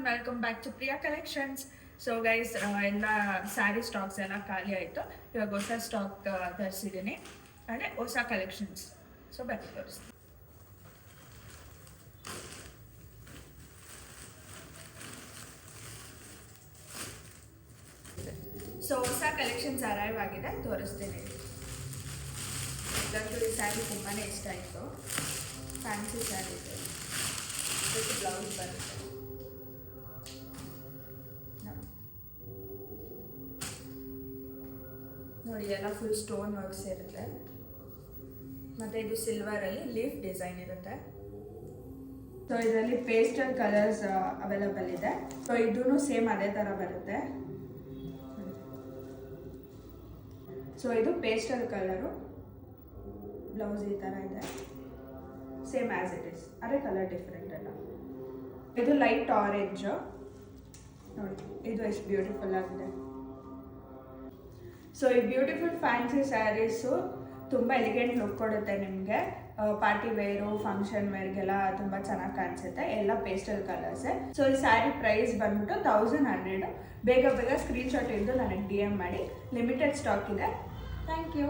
Welcome back to Priya collections. So guys, ಎಲ್ಲ sari stocks ಎಲ್ಲ ಖಾಲಿ ಆಯಿತು. ಇವಾಗ ಹೊಸ ಸ್ಟಾಕ್ ತರಿಸಿದ್ದೀನಿ, ಅಂದರೆ ಹೊಸ ಕಲೆಕ್ಷನ್ಸ್. ಸೊ ಬನ್ನಿ ತೋರಿಸ್ತೀನಿ. ಸೊ ಹೊಸ ಕಲೆಕ್ಷನ್ಸ್ ಅರೈವ್ ಆಗಿದೆ, ತೋರಿಸ್ತೀನಿ. ನನಗೆ ಈ ಸ್ಯಾರಿ ತುಂಬಾ ಇಷ್ಟ ಆಯಿತು. ಫ್ಯಾನ್ಸಿ ಸ್ಯಾರಿ ಇದೆ, ಇದಕ್ಕೆ ಬ್ಲೌಸ್ ಬರುತ್ತೆ. ನೋಡಿ, ಎಲ್ಲ ಫುಲ್ ಸ್ಟೋನ್ ವರ್ಕ್ಸ್ ಇರುತ್ತೆ. ಮತ್ತು ಇದು ಸಿಲ್ವರಲ್ಲಿ ಲೀಫ್ ಡಿಸೈನ್ ಇರುತ್ತೆ. ಸೊ ಇದರಲ್ಲಿ ಪೇಸ್ಟಲ್ ಕಲರ್ಸ್ ಅವೈಲಬಲ್ ಇದೆ. ಸೊ ಇದೂ ಸೇಮ್ ಅದೇ ಥರ ಬರುತ್ತೆ. ಸೊ ಇದು ಪೇಸ್ಟಲ್ ಕಲರು, ಬ್ಲೌಸ್ ಈ ಥರ ಇದೆ. ಸೇಮ್ ಆ್ಯಸ್ ಇಟ್ ಇಸ್, ಅದೇ ಕಲರ್ ಡಿಫ್ರೆಂಟ್ ಅಲ್ಲ. ಇದು ಲೈಟ್ ಆರೆಂಜು. ನೋಡಿ, ಇದು ಎಷ್ಟು ಬ್ಯೂಟಿಫುಲ್ ಆಗಿದೆ. ಸೊ ಈ ಬ್ಯೂಟಿಫುಲ್ ಫ್ಯಾನ್ಸಿ ಸ್ಯಾರೀಸು ತುಂಬ ಎಲಿಗೆಂಟ್ ಲುಕ್ ಕೊಡುತ್ತೆ ನಿಮಗೆ. ಪಾರ್ಟಿ ವೇರು, ಫಂಕ್ಷನ್ ವೇರ್ಗೆಲ್ಲ ತುಂಬ ಚೆನ್ನಾಗಿ ಕಾಣಿಸುತ್ತೆ. ಎಲ್ಲ ಪೇಸ್ಟಲ್ ಕಲರ್ಸೇ. ಸೊ ಈ ಸ್ಯಾರಿ ಪ್ರೈಸ್ ಬಂದ್ಬಿಟ್ಟು 1100. ಬೇಗ ಬೇಗ ಸ್ಕ್ರೀನ್ಶಾಟ್ ಇದ್ದು ನನಗೆ DM ಮಾಡಿ. ಲಿಮಿಟೆಡ್ ಸ್ಟಾಕ್ ಇದೆ. Thank you.